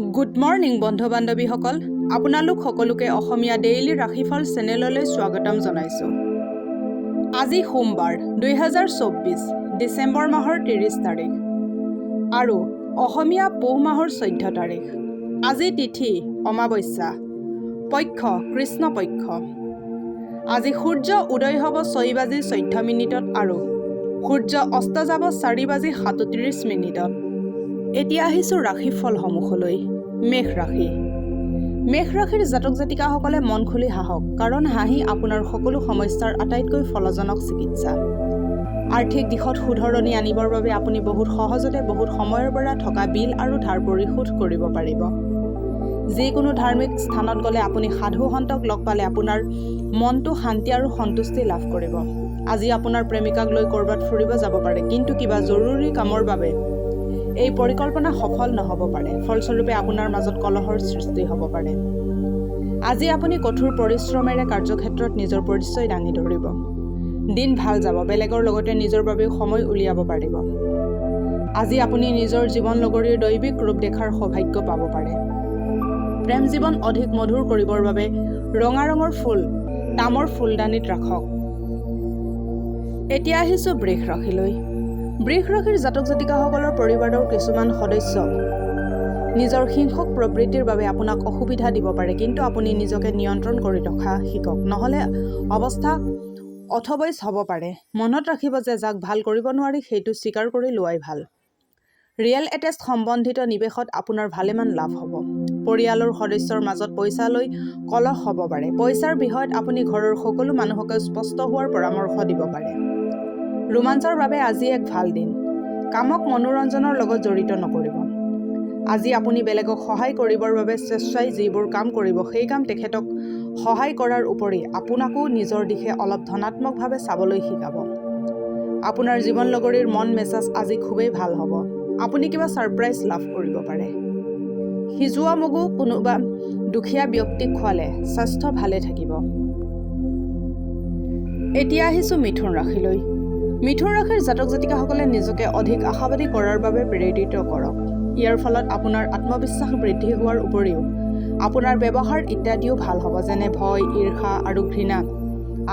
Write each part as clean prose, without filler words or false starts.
Good morning বন্ধু বান্ধৱীসকল, আপোনালোক সকলোকে অসমীয়া ডেইলি ৰাশিফল চেনেললৈ স্বাগতম জনাইছোঁ। আজি সোমবাৰ 2024 ডিচেম্বৰ মাহৰ 30 তাৰিখ আৰু অসমীয়া পুহ মাহৰ 14 তাৰিখ। আজি তিথি অমাৱস্যা, পক্ষ কৃষ্ণপক্ষ। আজি সূৰ্য উদয় হ'ব 6:14 আৰু সূৰ্য অস্ত যাব 4:37। এতিয়া আহিছোঁ ৰাশিফলসমূহলৈ। মেষ ৰাশি। মেষ ৰাশিৰ জাতক জাতিকাসকলে মন খুলি হাঁহক, কাৰণ হাঁহি আপোনাৰ সকলো সমস্যাৰ আটাইতকৈ ফলজনক চিকিৎসা। আৰ্থিক দিশত শুধৰণি আনিবৰ বাবে আপুনি বহুত সহজতে বহুত সময়ৰ পৰা থকা বিল আৰু ধাৰ পৰিশোধ কৰিব পাৰিব। যিকোনো ধাৰ্মিক স্থানত গ'লে আপুনি সাধু সন্তক লগ পালে আপোনাৰ মনটো শান্তি আৰু সন্তুষ্টি লাভ কৰিব। আজি আপোনাৰ প্ৰেমিকাক লৈ ক'ৰবাত ফুৰিব যাব পাৰে, কিন্তু কিবা জৰুৰী কামৰ বাবে এই পৰিকল্পনা সফল নহ'ব পাৰে। ফলস্বৰূপে আপোনাৰ মাজত কলহৰ সৃষ্টি হ'ব পাৰে। আজি আপুনি কঠোৰ পৰিশ্ৰমেৰে কাৰ্যক্ষেত্ৰত নিজৰ পৰিচয় দাঙি ধৰিব। দিন ভাল যাব, বেলেগৰ লগতে নিজৰ বাবেও সময় উলিয়াব পাৰিব। আজি আপুনি নিজৰ জীৱন লগৰীৰ দৈবিক ৰূপ দেখাৰ সৌভাগ্য পাব পাৰে। প্ৰেম জীৱন অধিক মধুৰ কৰিবৰ বাবে ৰঙা ৰঙৰ ফুল তামৰ ফুলদানিত ৰাখক। এতিয়া আহিছোঁ বৃষ ৰাশিলৈ। বৃষ ৰাশিৰ জাতক জাতিকাসকলৰ পৰিবাৰৰ কিছুমান সদস্য নিজৰ হিংসক প্ৰবৃত্তিৰ বাবে আপোনাক অসুবিধা দিব পাৰে, কিন্তু আপুনি নিজকে নিয়ন্ত্ৰণ কৰি ৰখা শিকক, নহ'লে অৱস্থা অথবৈজ হ'ব পাৰে। মনত ৰাখিব যে যাক ভাল কৰিব নোৱাৰি সেইটো স্বীকাৰ কৰি লোৱাই ভাল। ৰিয়েল এটেষ্ট সম্বন্ধিত নিৱেশত আপোনাৰ ভালেমান লাভ হ'ব। পৰিয়ালৰ সদস্যৰ মাজত পইচা লৈ কলহ হ'ব পাৰে। পইচাৰ বিষয়ত আপুনি ঘৰৰ সকলো মানুহকে স্পষ্ট হোৱাৰ পৰামৰ্শ দিব পাৰে। ৰোমাঞ্চৰ বাবে আজি এক ভাল দিন। কামক মনোৰঞ্জনৰ লগত জড়িত নকৰিব। আজি আপুনি বেলেগক সহায় কৰিবৰ বাবে স্বেচ্ছাই যিবোৰ কাম কৰিব, সেই কাম তেখেতক সহায় কৰাৰ উপৰি আপোনাকো নিজৰ দিশে অলপ ধনাত্মকভাৱে চাবলৈ শিকাব। আপোনাৰ জীৱন লগৰীৰ মন মেজাজ আজি খুবেই ভাল হ'ব। আপুনি কিবা ছাৰপ্ৰাইজ লাভ কৰিব পাৰে। সিজোৱা মগু কোনোবা দুখীয়া ব্যক্তিক খোৱালে স্বাস্থ্য ভালে থাকিব। এতিয়া আহিছোঁ মিথুন ৰাশিলৈ। মিথুন ৰাশিৰ জাতক জাতিকাসকলে নিজকে অধিক আশাবাদী কৰাৰ বাবে প্ৰেৰিত কৰক। ইয়াৰ ফলত আপোনাৰ আত্মবিশ্বাস বৃদ্ধি হোৱাৰ উপৰিও আপোনাৰ ব্যৱহাৰ ইত্যাদিও ভাল হ'ব, যেনে ভয়, ঈৰ্ষা আৰু ঘৃণা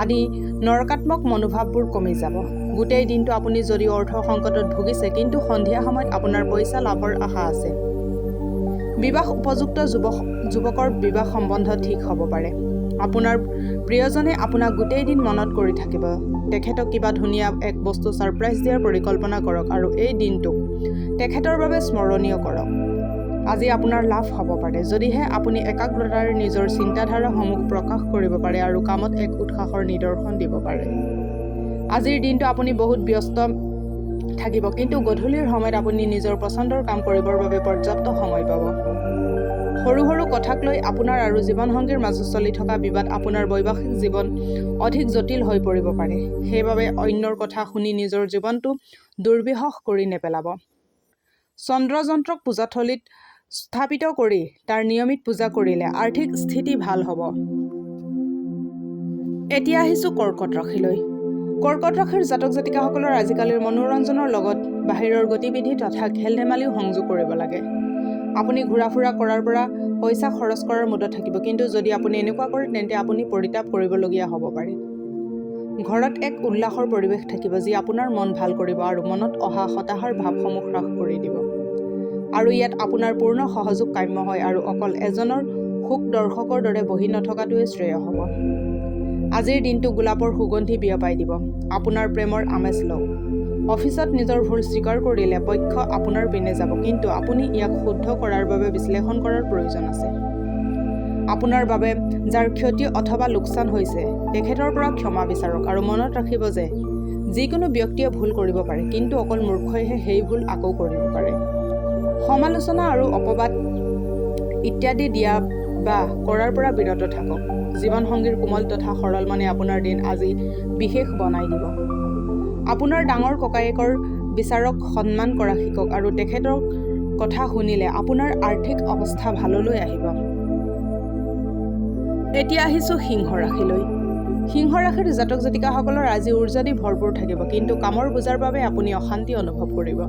আদি নৰকাত্মক মনোভাৱবোৰ কমি যাব। গোটেই দিনটো আপুনি যদিও অৰ্থ সংকটত ভুগিছে, কিন্তু সন্ধিয়া সময়ত আপোনাৰ পইচা লাভৰ আশা আছে। বিবাহ উপযুক্ত যুৱকৰ বিবাহ সম্বন্ধ ঠিক হ'ব পাৰে। আপোনাৰ প্ৰিয়জনে আপোনাক গোটেই দিন মনত কৰি থাকিব। তেখেতক কিবা ধুনীয়া এক বস্তু ছাৰপ্ৰাইজ দিয়াৰ পৰিকল্পনা কৰক আৰু এই দিনটোক তেখেতৰ বাবে স্মৰণীয় কৰক। আজি আপোনাৰ লাভ হ'ব পাৰে, যদিহে আপুনি একাগ্ৰতাৰে নিজৰ চিন্তাধাৰাসমূহ প্ৰকাশ কৰিব পাৰে আৰু কামত এক উৎসাহৰ নিদৰ্শন দিব পাৰে। আজিৰ দিনটো আপুনি বহুত ব্যস্ত থাকিব, কিন্তু গধূলিৰ সময়ত আপুনি নিজৰ পচন্দৰ কাম কৰিবৰ বাবে পৰ্যাপ্ত সময় পাব। সৰু সৰু কথাক লৈ আপোনাৰ আৰু জীৱনসংগীৰ মাজত চলি থকা বিবাদ আপোনাৰ বৈবাহিক জীৱন অধিক জটিল হৈ পৰিব পাৰে। সেইবাবে অন্যৰ কথা শুনি নিজৰ জীৱনটো দুৰ্বিষহ কৰি নেপেলাব। চন্দ্ৰযন্ত্ৰক পূজাথলীত স্থাপিত কৰি তাৰ নিয়মিত পূজা কৰিলে আৰ্থিক স্থিতি ভাল হ'ব। এতিয়া আহিছোঁ কৰ্কট ৰাশিলৈ। কৰ্কট ৰাশিৰ জাতক জাতিকাসকলৰ আজিকালিৰ মনোৰঞ্জনৰ লগত বাহিৰৰ গতিবিধি তথা খেল ধেমালিও সংযোগ কৰিব লাগে। আপুনি ঘূৰা ফুৰা কৰাৰ পৰা পইচা খৰচ কৰাৰ মুডত থাকিব, কিন্তু যদি আপুনি এনেকুৱা কৰে তেন্তে আপুনি পৰিতাপ কৰিবলগীয়া হ'ব পাৰে। ঘৰত এক উল্লাসৰ পৰিৱেশ থাকিব, যি আপোনাৰ মন ভাল কৰিব আৰু মনত অহা হতাশাৰ ভাৱসমূহ হ্ৰাস কৰি দিব। আৰু ইয়াত আপোনাৰ পূৰ্ণ সহযোগ কাম্য হয় আৰু অকল এজনৰ সুখ দৰ্শকৰ দৰে বহি নথকাটোৱে শ্ৰেয় হ'ব। আজিৰ দিনটো গোলাপৰ সুগন্ধি বিয়পাই দিব। আপোনাৰ প্ৰেমৰ আমেজ লওক। অফিচত নিজৰ ভুল স্বীকাৰ কৰিলে পক্ষ আপোনাৰ পিনে যাব, কিন্তু আপুনি ইয়াক শুদ্ধ কৰাৰ বাবে বিশ্লেষণ কৰাৰ প্ৰয়োজন আছে। আপোনাৰ বাবে যাৰ ক্ষতি অথবা লোকচান হৈছে তেখেতৰ পৰা ক্ষমা বিচাৰক আৰু মনত ৰাখিব যে যিকোনো ব্যক্তিয়ে ভুল কৰিব পাৰে, কিন্তু অকল মূৰ্খইহে সেই ভুল আকৌ কৰিব পাৰে। সমালোচনা আৰু অপবাদ ইত্যাদি দিয়া বা কৰাৰ পৰা বিৰত থাকক। জীৱনসংগীৰ কোমল তথা সৰল মনে আপোনাৰ দিন আজি বিশেষ বনাই দিব। আপোনাৰ ডাঙৰ ককায়েকৰ বিচাৰক সন্মান কৰা শিকক আৰু তেখেতৰ কথা শুনিলে আপোনাৰ আৰ্থিক অৱস্থা ভাললৈ আহিব। এতিয়া আহিছোঁ সিংহ ৰাশিলৈ। সিংহ ৰাশিৰ জাতক জাতিকাসকলৰ আজি উৰ্জা দি ভৰপূৰ থাকিব, কিন্তু কামৰ বোজাৰ বাবে আপুনি অশান্তি অনুভৱ কৰিব।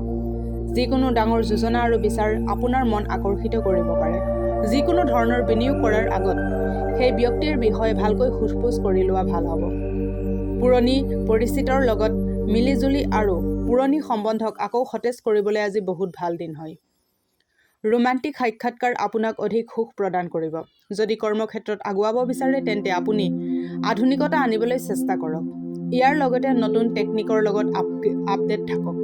যিকোনো ডাঙৰ যোজনা আৰু বিচাৰ আপোনাৰ মন আকৰ্ষিত কৰিব পাৰে। যিকোনো ধৰণৰ বিনিয়োগ কৰাৰ আগত সেই ব্যক্তিৰ বিষয়ে ভালকৈ সোধপোছ কৰি লোৱা ভাল হ'ব। পুৰণি পৰিচিতৰ লগত মিলিজুলি আৰু পুৰণি সম্বন্ধক আকৌ সতেজ কৰিবলৈ আজি বহুত ভাল দিন হয়। ৰোমান্টিক সাক্ষাৎকাৰ আপোনাক অধিক সুখ প্ৰদান কৰিব। যদি কৰ্মক্ষেত্ৰত আগুৱাব বিচাৰে তেন্তে আপুনি আধুনিকতা আনিবলৈ চেষ্টা কৰক। ইয়াৰ লগতে নতুন টেকনিকৰ লগত আপডেট থাকক।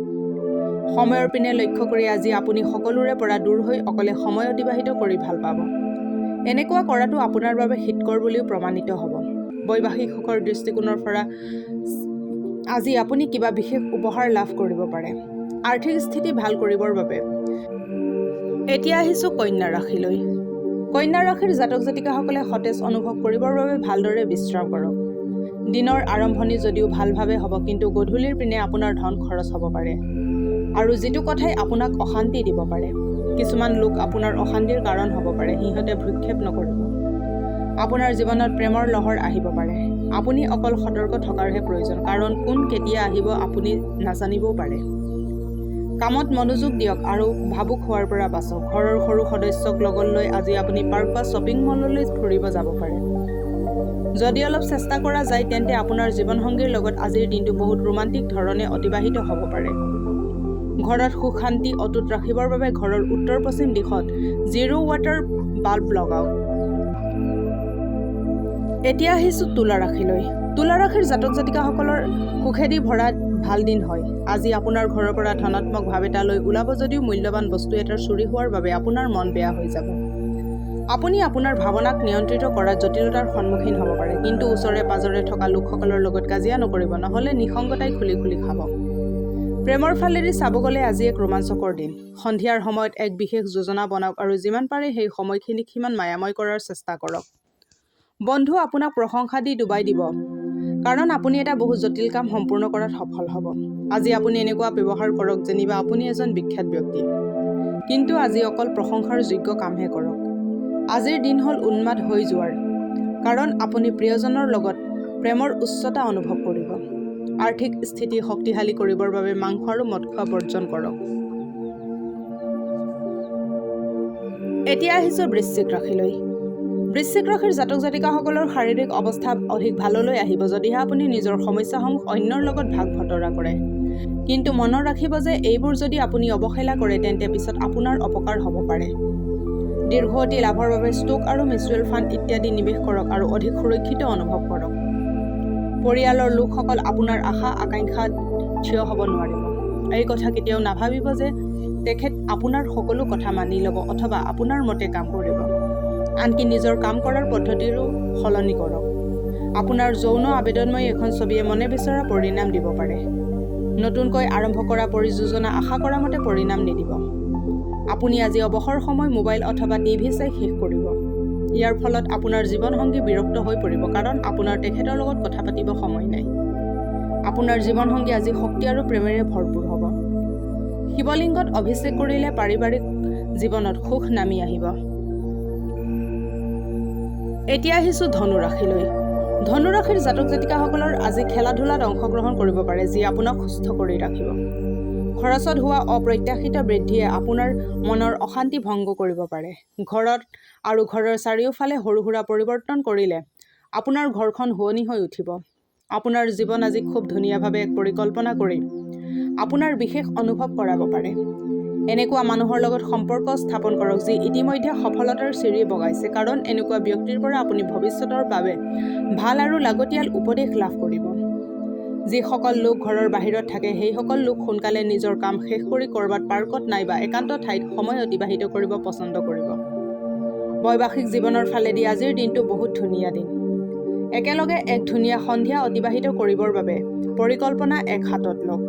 সময়ৰ পিনে লক্ষ্য কৰি আজি আপুনি সকলোৰে পৰা দূৰ হৈ অকলে সময় অতিবাহিত কৰি ভাল পাব। এনেকুৱা কৰাটো আপোনাৰ বাবে হিতকৰ বুলিও প্ৰমাণিত হ'ব। বৈবাহিক সুখৰ দৃষ্টিকোণৰ পৰা আজি আপুনি কিবা বিশেষ উপহাৰ লাভ কৰিব পাৰে। আৰ্থিক স্থিতি ভাল কৰিবৰ বাবে এতিয়া আহিছোঁ কন্যা ৰাশিলৈ। কন্যা ৰাশিৰ জাতক জাতিকাসকলে সতেজ অনুভৱ কৰিবৰ বাবে ভালদৰে বিশ্ৰাম কৰক। দিনৰ আৰম্ভণি যদিও ভালভাৱে হ'ব, কিন্তু গধূলিৰ পিনে আপোনাৰ ধন খৰচ হ'ব পাৰে আৰু যিটো কথাই আপোনাক অশান্তি দিব পাৰে। কিছুমান লোক আপোনাৰ অশান্তিৰ কাৰণ হ'ব পাৰে। সিহঁতে ভ্ৰক্ষেপ নকৰিব। আপোনাৰ জীৱনত প্ৰেমৰ লহৰ আহিব পাৰে। আপুনি অকল সতৰ্ক থকাৰহে প্ৰয়োজন, কাৰণ কোন কেতিয়া আহিব আপুনি নাজানিবও পাৰে। কামত মনোযোগ দিয়ক আৰু ভাবুক হোৱাৰ পৰা বাচক। ঘৰৰ সৰু সদস্যক লগত লৈ আজি আপুনি পাৰ্ক বা শ্বপিং মললৈ ফুৰিব যাব পাৰে। যদি অলপ চেষ্টা কৰা যায় তেন্তে আপোনাৰ জীৱনসংগীৰ লগত আজিৰ দিনটো বহুত ৰোমান্টিক ধৰণে অতিবাহিত হ'ব পাৰে। ঘৰত সুখ শান্তি অটুট ৰাখিবৰ বাবে ঘৰৰ উত্তৰ পশ্চিম দিশত 0 ৱাটৰ বাল্ব লগাওক। এতিয়া আহিছোঁ তুলা ৰাশিলৈ। তুলা ৰাশিৰ জাতক জাতিকাসকলৰ সুখেদি ভৰা ভাল দিন হয়। আজি আপোনাৰ ঘৰৰ পৰা ধনাত্মক ভাৱ এটা লৈ ওলাব যদিও মূল্যৱান বস্তু এটাৰ চুৰি হোৱাৰ বাবে আপোনাৰ মন বেয়া হৈ যাব। আপুনি আপোনাৰ ভাৱনাক নিয়ন্ত্ৰিত কৰাত জটিলতাৰ সন্মুখীন হ'ব পাৰে। কিন্তু ওচৰে পাজৰে থকা লোকসকলৰ লগত কাজিয়া নকৰিব, নহ'লে নিসংগতাই খুলি খুলি খাব। প্ৰেমৰ ফালেদি চাব গ'লে আজি এক ৰোমাঞ্চকৰ দিন। সন্ধিয়াৰ সময়ত এক বিশেষ যোজনা বনাওক আৰু যিমান পাৰে সেই সময়খিনিক সিমান মায়াময় কৰাৰ চেষ্টা কৰক। বন্ধু আপোনাক প্ৰশংসা দি ডুবাই দিব, কাৰণ আপুনি এটা বহুত জটিল কাম সম্পূৰ্ণ কৰাত সফল হ'ব। আজি আপুনি এনেকুৱা ব্যৱহাৰ কৰক যেনিবা আপুনি এজন বিখ্যাত ব্যক্তি, কিন্তু আজি অকল প্ৰশংসাৰ যোগ্য কামহে কৰক। আজিৰ দিন হ'ল উন্মাদ হৈ যোৱাৰ, কাৰণ আপুনি প্ৰিয়জনৰ লগত প্ৰেমৰ উচ্চতা অনুভৱ কৰিব। আৰ্থিক স্থিতি শক্তিশালী কৰিবৰ বাবে মাংস আৰু মদ খোৱা বৰ্জন কৰক। এতিয়া আহিছোঁ বৃশ্চিক ৰাশিলৈ। বৃশ্চিক ৰাশিৰ জাতক জাতিকাসকলৰ শাৰীৰিক অৱস্থা অধিক ভাললৈ আহিব যদিহে আপুনি নিজৰ সমস্যাসমূহ অন্যৰ লগত ভাগ বতৰা কৰে। কিন্তু মনত ৰাখিব যে এইবোৰ যদি আপুনি অৱহেলা কৰে তেন্তে পিছত আপোনাৰ অপকাৰ হ'ব পাৰে। দীৰ্ঘৱতী লাভৰ বাবে ষ্টক আৰু মিউচুৱেল ফাণ্ড ইত্যাদি নিৱেশ কৰক আৰু অধিক সুৰক্ষিত অনুভৱ কৰক। পৰিয়ালৰ লোকসকল আপোনাৰ আশা আকাংক্ষাত থিয় হ'ব নোৱাৰিব। এই কথা কেতিয়াও নাভাবিব যে তেখেত আপোনাৰ সকলো কথা মানি ল'ব অথবা আপোনাৰ মতে কাম কৰিব। আনকি নিজৰ কাম কৰাৰ পদ্ধতিৰো সলনি কৰক। আপোনাৰ যৌন আবেদনময়ী এখন ছবিয়ে মনে বিচৰা পৰিণাম দিব পাৰে। নতুনকৈ আৰম্ভ কৰা পৰিযোজনা আশা কৰা মতে পৰিণাম নিদিব। আপুনি আজি অৱসৰ সময় মোবাইল অথবা টিভি চাই শেষ কৰিব। ইয়াৰ ফলত আপোনাৰ জীৱনসংগী বিৰক্ত হৈ পৰিব, কাৰণ আপোনাৰ তেখেতৰ লগত কথা পাতিব সময় নাই। আপোনাৰ জীৱনসংগী আজি শক্তি আৰু প্ৰেমেৰে ভৰপূৰ হ'ব। শিৱলিংগত অভিষেক কৰিলে পাৰিবাৰিক জীৱনত সুখ নামি আহিব। এতিয়া আহিছোঁ ধনু ৰাশিলৈ। ধনু ৰাশিৰ জাতক জাতিকাসকলৰ আজি খেলা ধূলাত অংশগ্ৰহণ কৰিব পাৰে, যি আপোনাক সুস্থ কৰি ৰাখিব। খৰচত হোৱা অপ্ৰত্যাশিত বৃদ্ধিয়ে আপোনাৰ মনৰ অশান্তি ভংগ কৰিব পাৰে। ঘৰত আৰু ঘৰৰ চাৰিওফালে সৰু সুৰা পৰিৱৰ্তন কৰিলে আপোনাৰ ঘৰখন শুৱনি হৈ উঠিব। আপোনাৰ জীৱন আজি খুব ধুনীয়াভাৱে এক পৰিকল্পনা কৰি আপোনাৰ বিশেষ অনুভৱ কৰাব পাৰে। এনেকুৱা মানুহৰ লগত সম্পৰ্ক স্থাপন কৰক যি ইতিমধ্যে সফলতাৰ চিৰি বগাইছে, কাৰণ এনেকুৱা ব্যক্তিৰ পৰা আপুনি ভৱিষ্যতৰ বাবে ভাল আৰু লাগতিয়াল উপদেশ লাভ কৰিব। যিসকল লোক ঘৰৰ বাহিৰত থাকে সেইসকল লোক সোনকালে নিজৰ কাম শেষ কৰি ক'ৰবাত পাৰ্কত নাইবা একান্ত ঠাইত সময় অতিবাহিত কৰিব পছন্দ কৰিব। বৈবাহিক জীৱনৰ ফালেদি আজিৰ দিনটো বহুত ধুনীয়া দিন। একেলগে এক ধুনীয়া সন্ধিয়া অতিবাহিত কৰিবৰ বাবে পৰিকল্পনা এক হাতত লওক।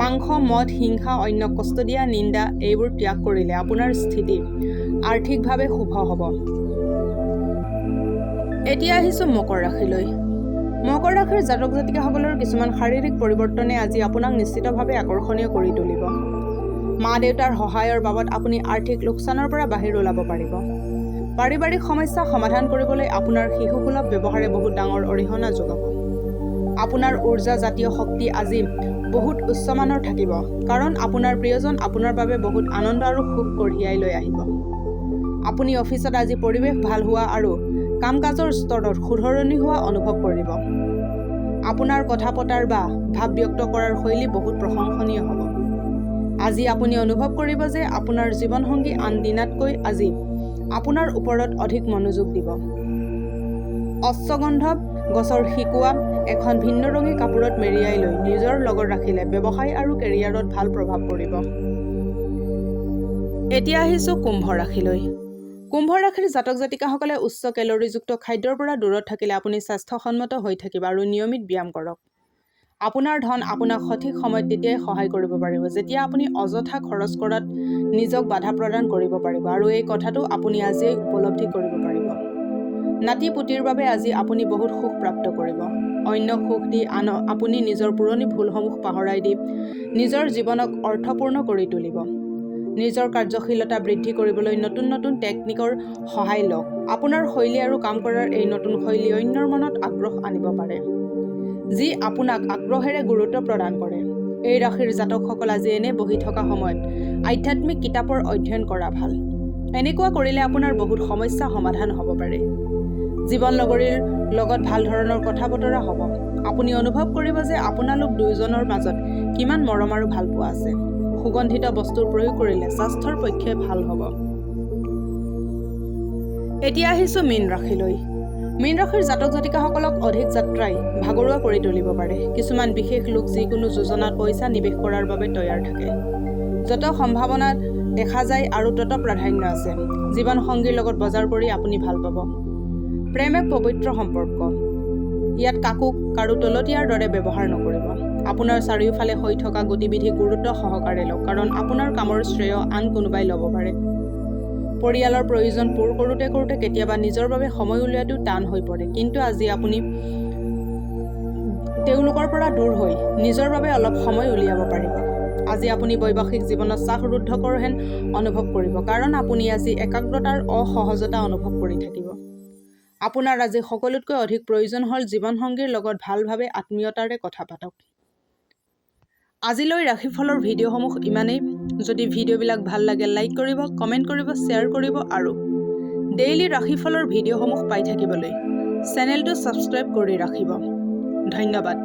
মাংস মদ হিংসা অন্যক কষ্ট দিয়া নিন্দা এইবোৰ ত্যাগ কৰিলে আপোনাৰ স্থিতি আৰ্থিকভাৱে শুভ হ'ব। এতিয়া আহিছোঁ মকৰ ৰাশিলৈ। মকৰ ৰাশিৰ জাতক জাতিকাসকলৰ কিছুমান শাৰীৰিক পৰিৱৰ্তনে আজি আপোনাক নিশ্চিতভাৱে আকৰ্ষণীয় কৰি তুলিব। মা দেউতাৰ সহায়ৰ বাবদ আপুনি আৰ্থিক লোকচানৰ পৰা বাহিৰ ওলাব পাৰিব। পাৰিবাৰিক সমস্যা সমাধান কৰিবলৈ আপোনাৰ শিশুসুলভ ব্যৱহাৰে বহুত ডাঙৰ অৰিহণা যোগাব। আপোনাৰ উৰ্জা জাতীয় শক্তি আজি বহুত উচ্চমানৰ থাকিব, কাৰণ আপোনাৰ প্ৰিয়জন আপোনাৰ বাবে বহুত আনন্দ আৰু সুখ কঢ়িয়াই লৈ আহিব। আপুনি অফিচত আজি পৰিৱেশ ভাল হোৱা আৰু কাম-কাজৰ স্তৰত শুধৰণি হোৱা অনুভৱ কৰিব। আপোনাৰ কথা পতাৰ বা ভাৱ ব্যক্ত কৰাৰ শৈলী বহুত প্ৰশংসনীয় হ'ব। আজি আপুনি অনুভৱ কৰিব যে আপোনাৰ জীৱনসংগী আন দিনাতকৈ আজি আপোনাৰ ওপৰত অধিক মনোযোগ দিব। অশ্বগন্ধ গছৰ শিকোৱা এখন ভিন্নৰঙী কাপোৰত মেৰিয়াই লৈ নিজৰ লগত ৰাখিলে ব্যৱসায় আৰু কেৰিয়াৰত ভাল প্ৰভাৱ পৰিব। এতিয়া আহিছোঁ কুম্ভ ৰাশিলৈ। কুম্ভ ৰাশিৰ জাতক জাতিকাসকলে উচ্চ কেলৰিযুক্ত খাদ্যৰ পৰা দূৰত থাকিলে আপুনি স্বাস্থ্যসন্মত হৈ থাকিব আৰু নিয়মিত ব্যায়াম কৰক। আপোনাৰ ধন আপোনাক সঠিক সময়ত তেতিয়াই সহায় কৰিব পাৰিব যেতিয়া আপুনি অযথা খৰচ কৰাত নিজক বাধা প্ৰদান কৰিব পাৰিব, আৰু এই কথাটো আপুনি আজিয়েই উপলব্ধি কৰিব পাৰিব। নাতি পুতিৰ বাবে আজি আপুনি বহুত সুখ প্ৰাপ্ত কৰিব। অন্যক সুখ দি আপুনি নিজৰ পুৰণি ভুলসমূহ পাহৰাই দি নিজৰ জীৱনক অৰ্থপূৰ্ণ কৰি তুলিব। নিজৰ কাৰ্যশীলতা বৃদ্ধি কৰিবলৈ নতুন নতুন টেকনিকৰ সহায় লওক। আপোনাৰ শৈলী আৰু কাম কৰাৰ এই নতুন শৈলী অন্যৰ মনত আগ্ৰহ আনিব পাৰে, যি আপোনাক আগ্ৰহেৰে গুৰুত্ব প্ৰদান কৰে। এই ৰাশিৰ জাতকসকল আজি এনে বহি থকা সময়ত আধ্যাত্মিক কিতাপৰ অধ্যয়ন কৰা ভাল। এনেকুৱা কৰিলে আপোনাৰ বহুত সমস্যা সমাধান হ'ব পাৰে। জীৱন লগৰীৰ লগত ভাল ধৰণৰ কথা বতৰা হ'ব। আপুনি অনুভৱ কৰিব যে আপোনালোক দুয়োজনৰ মাজত কিমান মৰম আৰু ভালপোৱা আছে। সুগন্ধিত বস্তুৰ প্ৰয়োগ কৰিলে স্বাস্থ্যৰ পক্ষে ভাল হ'ব। এতিয়া আহিছোঁ মীন ৰাশিলৈ। মীন ৰাশিৰ জাতক জাতিকাসকলক অধিক যাত্ৰাই ভাগৰুৱা কৰি তুলিব পাৰে। কিছুমান বিশেষ লোক যিকোনো যোজনাত পইচা নিৱেশ কৰাৰ বাবে তৈয়াৰ থাকে। যত সম্ভাৱনা দেখা যায় আৰু তত প্ৰাধান্য আছে। জীৱনসংগীৰ লগত বজাৰ কৰি আপুনি ভাল পাব। প্ৰেম এক পবিত্ৰ সম্পৰ্ক। ইয়াত কাৰো তলতীয়াৰ দৰে ব্যৱহাৰ নকৰিব। আপোনাৰ চাৰিওফালে হৈ থকা গতিবিধি গুৰুত্ব সহকাৰে লওক, কাৰণ আপোনাৰ কামৰ শ্ৰেয় আন কোনোবাই ল'ব পাৰে। পৰিয়ালৰ প্ৰয়োজন পূৰ কৰোঁতে কৰোঁতে কেতিয়াবা নিজৰ বাবে সময় উলিওৱাটো টান হৈ পৰে, কিন্তু আজি আপুনি তেওঁলোকৰ পৰা দূৰ হৈ নিজৰ বাবে অলপ সময় উলিয়াব পাৰিব। আজি আপুনি বৈবাহিক জীৱনত শ্বাসৰুদ্ধকৰ হেন অনুভৱ কৰিব, কাৰণ আপুনি আজি একাগ্ৰতাৰ অসহজতা অনুভৱ কৰি থাকিব। আপোনাৰ আজি সকলোতকৈ অধিক প্ৰয়োজন হ'ল জীৱনসংগীৰ লগত ভালভাৱে আত্মীয়তাৰে কথা পাতক। আজিলৈ ৰাশিফলৰ ভিডিঅ'সমূহ ইমানেই। যদি ভিডিঅ'বিলাক ভাল লাগে লাইক কৰিব, কমেণ্ট কৰিব, শ্বেয়াৰ কৰিব আৰু ডেইলি ৰাশিফলৰ ভিডিঅ'সমূহ পাই থাকিবলৈ চেনেলটো ছাবস্ক্ৰাইব কৰি ৰাখিব। ধন্যবাদ।